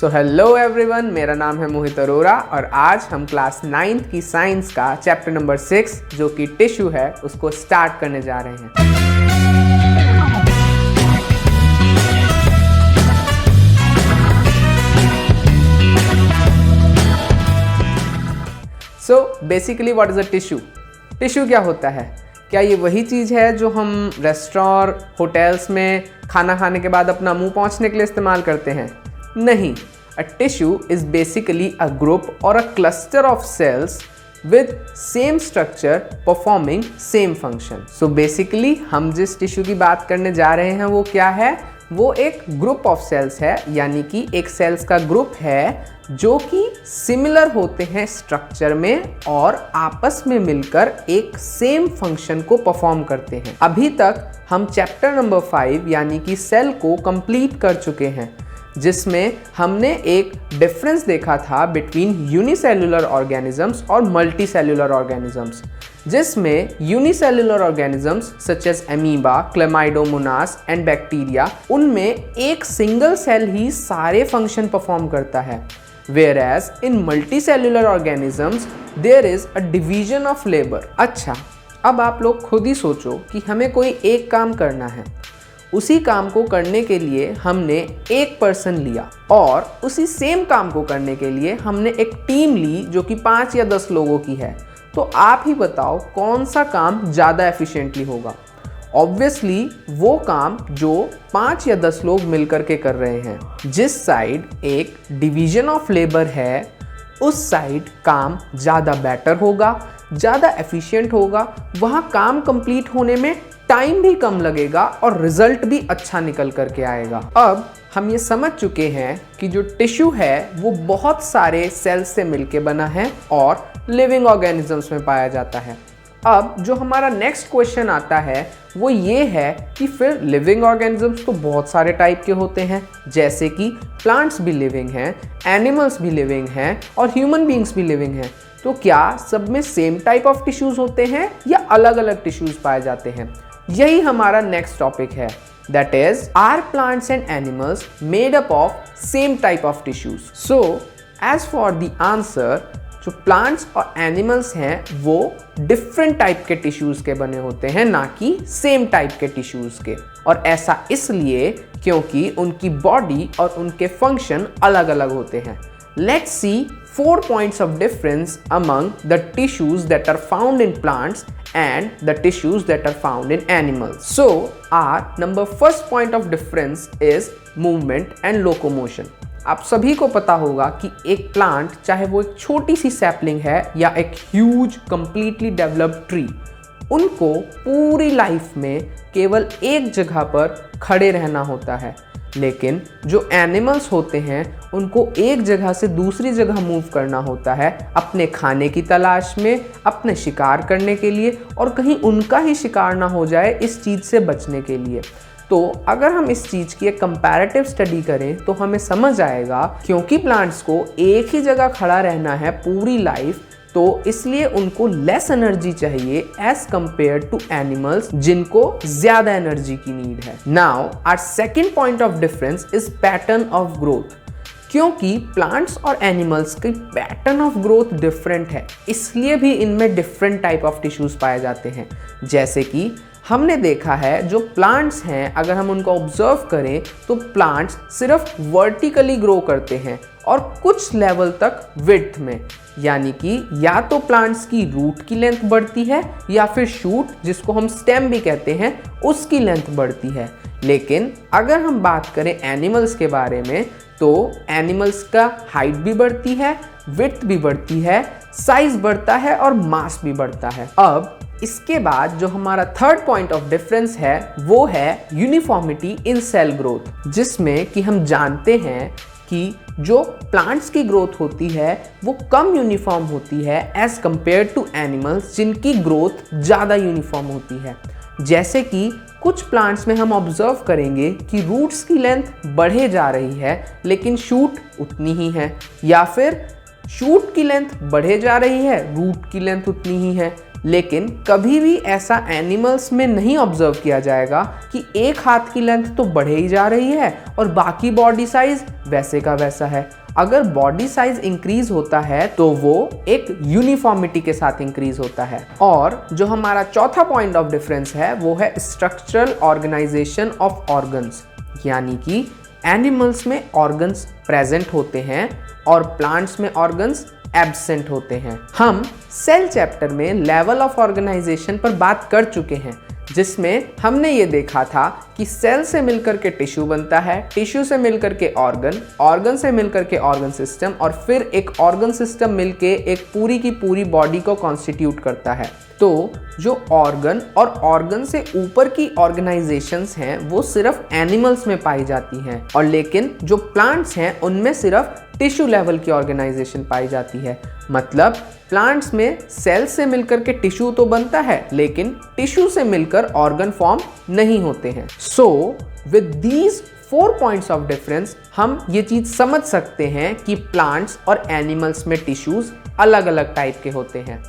So hello everyone, मेरा नाम है मोहित अरोरा और आज हम क्लास 9th की साइंस का चैप्टर नंबर 6 जो कि टिश्यू है उसको स्टार्ट करने जा रहे हैं। So basically what is a tissue? Tissue क्या होता है? क्या ये वही चीज़ है जो हम रेस्टोरेंट, होटल्स में खाना खाने के बाद अपना मुंह पोंछने के लिए इस्तेमाल करते हैं? नहीं। A tissue is basically a group or a cluster of cells with same structure performing same function. So basically हम जिस टिश्यू की बात करने जा रहे हैं वो क्या है? वो एक ग्रुप ऑफ सेल्स है, यानी कि एक सेल्स का ग्रुप है जो कि सिमिलर होते हैं स्ट्रक्चर में और आपस में मिलकर एक सेम फंक्शन को परफॉर्म करते हैं। अभी तक हम चैप्टर नंबर 5 यानी कि सेल को कंप्लीट कर चुके हैं, जिसमें हमने एक डिफरेंस देखा था बिटवीन यूनिसेल्युलर ऑर्गेनिजम्स और मल्टीसेल्युलर ऑर्गेनिजम्स, जिसमें unicellular organisms such as amoeba, chlamydomonas and bacteria, उनमें एक सिंगल सेल ही सारे फंक्शन परफॉर्म करता है, whereas in multicellular organisms there is a division of labor। अच्छा, अब आप लोग खुद ही सोचो कि हमें कोई एक काम करना है, उसी काम को करने के लिए हमने एक पर्सन लिया और उसी सेम काम को करने के लिए हमने एक टीम ली जो कि 5 या 10 लोगों की है। तो आप ही बताओ कौन सा काम ज़्यादा एफिशिएंटली होगा? ऑब्वियसली वो काम जो 5 या 10 लोग मिलकर के कर रहे हैं। जिस साइड एक डिवीजन ऑफ लेबर है उस साइड काम ज़्यादा बेटर होगा, ज़्यादा एफिशिएंट होगा, वहाँ काम कंप्लीट होने में टाइम भी कम लगेगा और रिजल्ट भी अच्छा निकल करके आएगा। अब हम ये समझ चुके हैं कि जो टिश्यू है वो बहुत सारे सेल्स से मिलके बना है और लिविंग ऑर्गेनिजम्स में पाया जाता है। अब जो हमारा नेक्स्ट क्वेश्चन आता है वो ये है कि फिर लिविंग ऑर्गेनिजम्स तो बहुत सारे टाइप के होते हैं, जैसे कि प्लांट्स भी लिविंग हैं, एनिमल्स भी लिविंग हैं और ह्यूमन बीइंग्स भी लिविंग हैं। तो क्या सब में सेम टाइप ऑफ टिश्यूज होते हैं या अलग अलग टिश्यूज पाए जाते हैं? यही हमारा नेक्स्ट टॉपिक है, that is are plants and animals made up of same type of tissues? So as for the answer, जो प्लांट्स और एनिमल्स हैं वो डिफरेंट टाइप के टिश्यूज के बने होते हैं, ना कि सेम टाइप के टिश्यूज के। और ऐसा इसलिए क्योंकि उनकी बॉडी और उनके फंक्शन अलग अलग होते हैं। Let's see 4 points of difference among the tissues that are found in plants and the tissues that are found in animals. So, our first point of difference is movement and locomotion. आप सभी को पता होगा कि एक plant, चाहे वो एक छोटी सी सैपलिंग है या एक ह्यूज कंप्लीटली डेवलप्ड ट्री, उनको पूरी लाइफ में केवल एक जगह पर खड़े रहना होता है। लेकिन जो एनिमल्स होते हैं उनको एक जगह से दूसरी जगह मूव करना होता है अपने खाने की तलाश में, अपने शिकार करने के लिए, और कहीं उनका ही शिकार ना हो जाए इस चीज़ से बचने के लिए। तो अगर हम इस चीज़ की एक कंपैरेटिव स्टडी करें तो हमें समझ आएगा, क्योंकि प्लांट्स को एक ही जगह खड़ा रहना है पूरी लाइफ, तो इसलिए उनको लेस एनर्जी चाहिए एज कंपेयर टू एनिमल्स जिनको ज्यादा एनर्जी की नीड है। Now our second point of difference is pattern of growth. क्योंकि प्लांट्स और एनिमल्स की पैटर्न ऑफ ग्रोथ डिफरेंट है, इसलिए भी इनमें डिफरेंट टाइप ऑफ टिश्यूज पाए जाते हैं। जैसे कि हमने देखा है जो प्लांट्स हैं, अगर हम उनको ऑब्जर्व करें तो प्लांट्स सिर्फ वर्टिकली ग्रो करते हैं और कुछ लेवल तक विड्थ में, यानी कि या तो प्लांट्स की रूट की लेंथ बढ़ती है या फिर शूट, जिसको हम स्टेम भी कहते हैं, उसकी लेंथ बढ़ती है। लेकिन अगर हम बात करें एनिमल्स के बारे में तो एनिमल्स का हाइट भी बढ़ती है, विड्थ भी बढ़ती है, साइज बढ़ता है और मास भी बढ़ता है। अब इसके बाद जो हमारा थर्ड पॉइंट ऑफ डिफरेंस है वो है यूनिफॉर्मिटी इन सेल ग्रोथ, जिसमें कि हम जानते हैं कि जो प्लांट्स की ग्रोथ होती है वो कम यूनिफॉर्म होती है एज कंपेयर टू एनिमल्स जिनकी ग्रोथ ज़्यादा यूनिफॉर्म होती है। जैसे कि कुछ प्लांट्स में हम ऑब्जर्व करेंगे कि रूट्स की लेंथ बढ़े जा रही है लेकिन शूट उतनी ही है, या फिर शूट की लेंथ बढ़े जा रही है, रूट की लेंथ उतनी ही है। लेकिन कभी भी ऐसा एनिमल्स में नहीं ऑब्जर्व किया जाएगा कि एक हाथ की लेंथ तो बढ़े ही जा रही है और बाकी बॉडी साइज वैसे का वैसा है। अगर बॉडी साइज इंक्रीज होता है तो वो एक यूनिफॉर्मिटी के साथ इंक्रीज होता है। और जो हमारा चौथा पॉइंट ऑफ डिफरेंस है वो है स्ट्रक्चरल ऑर्गेनाइजेशन ऑफ ऑर्गन्स, यानी कि एनिमल्स में ऑर्गन्स प्रेजेंट होते हैं और प्लांट्स में ऑर्गन्स एब्सेंट होते हैं। हम सेल चैप्टर में लेवल ऑफ ऑर्गेनाइजेशन पर बात कर चुके हैं, जिसमें हमने ये देखा था कि सेल से मिलकर के टिश्यू बनता है, टिश्यू से मिलकर के ऑर्गन, ऑर्गन से मिलकर के ऑर्गन सिस्टम और फिर एक ऑर्गन सिस्टम मिलके एक पूरी की पूरी बॉडी को कॉन्स्टिट्यूट करता है। तो जो ऑर्गन और ऑर्गन से ऊपर की ऑर्गेनाइजेशंस हैं वो सिर्फ एनिमल्स में पाई जाती हैं, और लेकिन जो प्लांट्स हैं उनमें सिर्फ टिश्यू लेवल की ऑर्गेनाइजेशन पाई जाती है। मतलब प्लांट्स में सेल से मिलकर के टिश्यू तो बनता है लेकिन टिश्यू से मिलकर ऑर्गन फॉर्म नहीं होते हैं। So with these 4 points of difference हम ये चीज समझ सकते हैं कि प्लांट्स और एनिमल्स में टिश्यूज अलग अलग टाइप के होते हैं।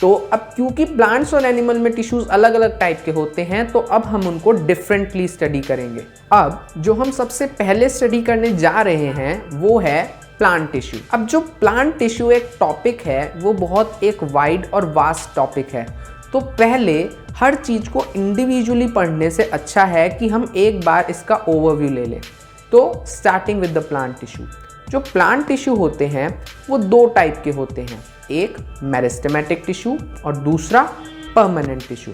तो अब क्योंकि प्लांट्स और एनिमल में टिश्यूज अलग अलग टाइप के होते हैं तो अब हम उनको डिफरेंटली स्टडी करेंगे। अब जो हम सबसे पहले स्टडी करने जा रहे हैं वो है प्लांट टिश्यू। अब जो प्लांट टिश्यू एक टॉपिक है वो बहुत एक वाइड और वास्ट टॉपिक है, तो पहले हर चीज को इंडिविजुअली पढ़ने से अच्छा है कि हम एक बार इसका ओवरव्यू ले लें। तो starting with the plant tissue. जो प्लांट टिश्यू होते हैं वो 2 टाइप के होते हैं, एक मेरिस्टेमेटिक टिश्यू और दूसरा परमानेंट टिश्यू।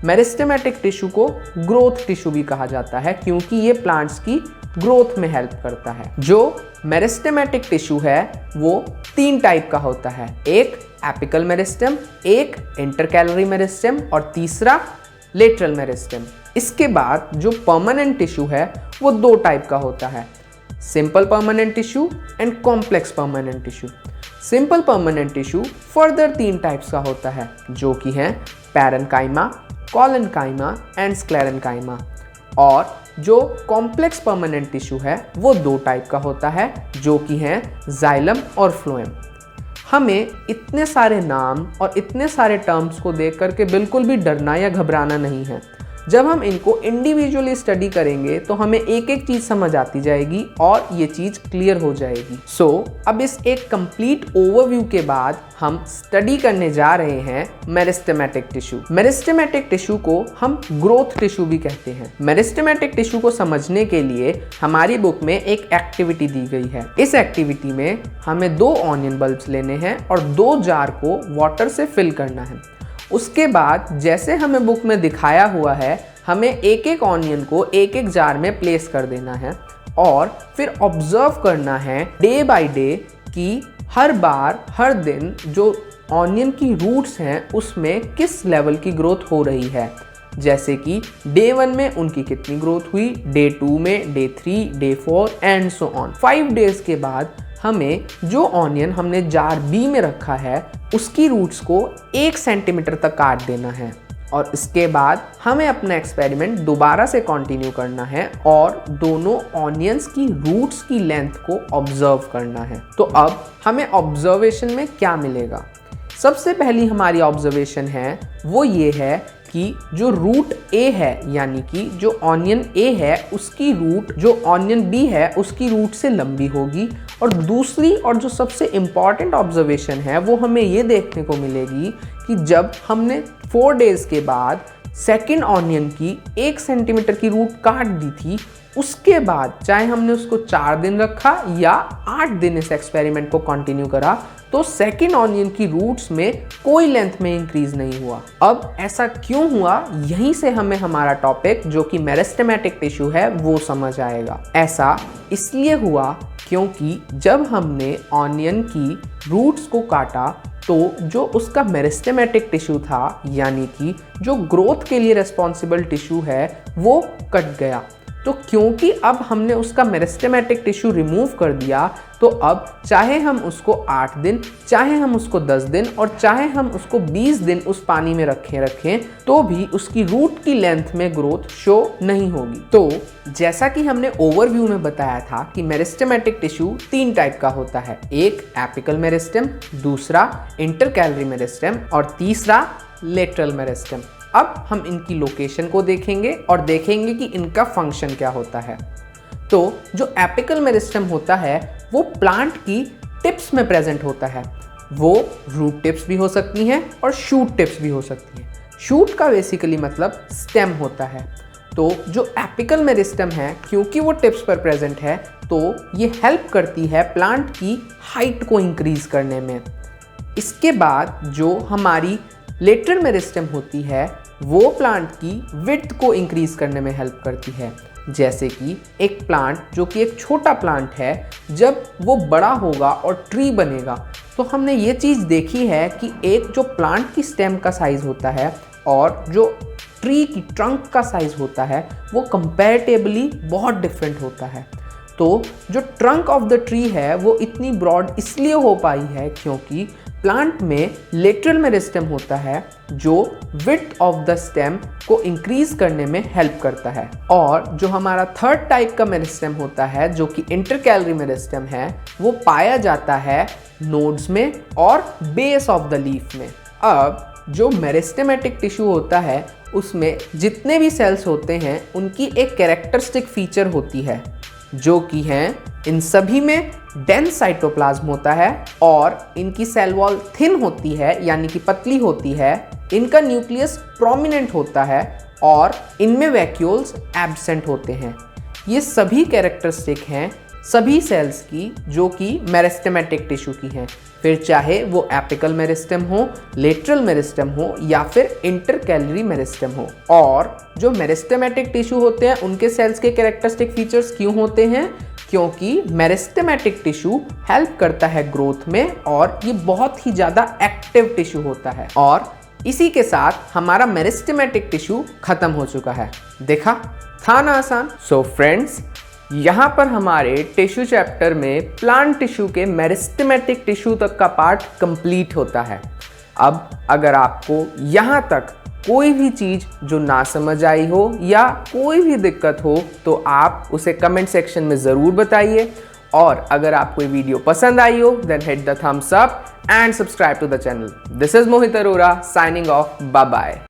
मेरिस्टेमेटिक टिश्यू को ग्रोथ टिश्यू भी कहा जाता है क्योंकि ये प्लांट्स की ग्रोथ में हेल्प करता है। जो मेरिस्टेमेटिक टिश्यू है वो 3 टाइप का होता है, एक एपिकल मेरिस्टेम, एक इंटरकैलरी मेरिस्टेम और तीसरा लेटरल मेरिस्टेम। इसके बाद जो परमानेंट टिश्यू है वो 2 टाइप का होता है, simple permanent tissue and complex permanent tissue. Simple permanent tissue further 3 types का होता है जो कि हैं पैरेन्काइमा, कोलेन्काइमा एंड स्क्लेरेन्काइमा। और जो कॉम्प्लेक्स परमानेंट टिश्यू है वो 2 टाइप का होता है जो कि हैं जाइलम और फ्लोएम। हमें इतने सारे नाम और इतने सारे टर्म्स को देख करके बिल्कुल भी डरना या घबराना नहीं है। जब हम इनको इंडिविजुअली स्टडी करेंगे तो हमें एक एक चीज समझ आती जाएगी और ये चीज क्लियर हो जाएगी। सो अब इस एक कंप्लीट ओवरव्यू के बाद हम स्टडी करने जा रहे हैं मेरिस्टेमेटिक टिश्यू। मेरिस्टेमेटिक टिश्यू को हम ग्रोथ टिश्यू भी कहते हैं। मेरिस्टेमेटिक टिश्यू को समझने के लिए हमारी बुक में एक एक्टिविटी दी गई है। इस एक्टिविटी में हमें 2 ऑनियन बल्ब्स लेने हैं और 2 जार को वाटर से फिल करना है। उसके बाद जैसे हमें बुक में दिखाया हुआ है हमें एक एक ऑनियन को एक एक जार में प्लेस कर देना है और फिर ऑब्जर्व करना है डे बाय डे कि हर बार हर दिन जो ऑनियन की रूट्स हैं उसमें किस लेवल की ग्रोथ हो रही है। जैसे कि डे 1 में उनकी कितनी ग्रोथ हुई, डे 2 में, day 3, day 4 and so on. 5 days के बाद हमें जो ऑनियन हमने जार बी में रखा है उसकी रूट्स को 1 सेंटीमीटर तक काट देना है और इसके बाद हमें अपना एक्सपेरिमेंट दोबारा से कंटिन्यू करना है और दोनों ऑनियंस की रूट्स की लेंथ को ऑब्जर्व करना है। तो अब हमें ऑब्जर्वेशन में क्या मिलेगा? सबसे पहली हमारी ऑब्जर्वेशन है वो ये है कि जो रूट ए है यानी कि जो ऑनियन ए है उसकी रूट जो ऑनियन बी है उसकी रूट से लंबी होगी। और दूसरी और जो सबसे इम्पॉर्टेंट ऑब्जर्वेशन है वो हमें ये देखने को मिलेगी कि जब हमने 4 डेज के बाद सेकेंड ऑनियन की 1 सेंटीमीटर की रूट काट दी थी उसके बाद चाहे हमने उसको 4 दिन रखा या 8 दिन इस एक्सपेरिमेंट को कंटिन्यू करा तो सेकेंड ऑनियन की रूट्स में कोई लेंथ में इंक्रीज नहीं हुआ। अब ऐसा क्यों हुआ, यहीं से हमें हमारा टॉपिक जो कि मेरिस्टेमेटिक टिश्यू है वो समझ आएगा। ऐसा इसलिए हुआ क्योंकि जब हमने ऑनियन की रूट्स को काटा तो जो उसका मेरिस्टेमेटिक टिश्यू था यानी कि जो ग्रोथ के लिए रिस्पॉन्सिबल टिश्यू है वो कट गया। तो क्योंकि अब हमने उसका मेरिस्टेमेटिक टिश्यू रिमूव कर दिया तो अब चाहे हम उसको 8 दिन, चाहे हम उसको 10 दिन और चाहे हम उसको 20 दिन उस पानी में रखें तो भी उसकी रूट की लेंथ में ग्रोथ शो नहीं होगी। तो जैसा कि हमने ओवरव्यू में बताया था कि मेरिस्टेमेटिक टिश्यू 3 टाइप का होता है, एक एपिकल मेरिस्टेम, दूसरा इंटरकैलरी मेरिस्टेम और तीसरा लेटरल मेरिस्टेम। अब हम इनकी लोकेशन को देखेंगे और देखेंगे कि इनका फंक्शन क्या होता है। तो जो एपिकल मेरिस्टेम होता है वो प्लांट की टिप्स में प्रेजेंट होता है। वो रूट टिप्स भी हो सकती हैं और शूट टिप्स भी हो सकती हैं। शूट का बेसिकली मतलब स्टेम होता है। तो जो एपिकल मेरिस्टेम है, क्योंकि वो टिप्स पर प्रेजेंट है, तो ये हेल्प करती है प्लांट की हाइट को इंक्रीज करने में। इसके बाद जो हमारी लेटरल मेरिस्टेम होती है वो प्लांट की विड्थ को इंक्रीज करने में हेल्प करती है। जैसे कि एक प्लांट जो कि एक छोटा प्लांट है, जब वो बड़ा होगा और ट्री बनेगा तो हमने ये चीज़ देखी है कि एक जो प्लांट की स्टेम का साइज़ होता है और जो ट्री की ट्रंक का साइज़ होता है वो कंपैरेटिवली बहुत डिफरेंट होता है। तो जो ट्रंक ऑफ द ट्री है वो इतनी ब्रॉड इसलिए हो पाई है क्योंकि प्लांट में लेटरल मेरिस्टेम होता है जो विड्थ ऑफ द स्टेम को इंक्रीज करने में हेल्प करता है। और जो हमारा थर्ड टाइप का मेरिस्टेम होता है जो कि इंटरकैलरी मेरिस्टेम है, वो पाया जाता है नोड्स में और बेस ऑफ द लीफ में। अब जो मेरिस्टेमेटिक टिश्यू होता है उसमें जितने भी सेल्स होते हैं उनकी एक कैरेक्टरिस्टिक फीचर होती है जो कि हैं इन सभी में डेंस साइटोप्लाज्म होता है और इनकी सेल वॉल थिन होती है यानी कि पतली होती है। इनका न्यूक्लियस प्रोमिनेंट होता है और इनमें वैक्यूल्स एब्सेंट होते हैं। ये सभी कैरेक्टरिस्टिक हैं सभी सेल्स की जो कि मेरिस्टेमेटिक टिश्यू की हैं, फिर चाहे वो एपिकल मेरिस्टेम हो, लेटरल मेरिस्टेम हो या फिर इंटरकैलरी मेरिस्टेम हो। और जो मेरिस्टेमेटिक टिश्यू होते हैं उनके सेल्स के कैरेक्टरिस्टिक फीचर्स क्यों होते हैं? क्योंकि मेरिस्टेमेटिक टिश्यू हेल्प करता है ग्रोथ में और ये बहुत ही ज़्यादा एक्टिव टिश्यू होता है। और इसी के साथ हमारा मेरिस्टेमेटिक टिश्यू खत्म हो चुका है। देखा, था ना आसान? सो फ्रेंड्स, यहाँ पर हमारे टिश्यू चैप्टर में प्लांट टिश्यू के मेरिस्टेमेटिक टिश्यू तक का पार्ट कंप्लीट होता है। अब अगर आपको यहाँ तक कोई भी चीज़ जो ना समझ आई हो या कोई भी दिक्कत हो तो आप उसे कमेंट सेक्शन में ज़रूर बताइए। और अगर आपको ये वीडियो पसंद आई हो then hit the thumbs up and subscribe to the channel. This is Mohit Arora signing off. Bye bye.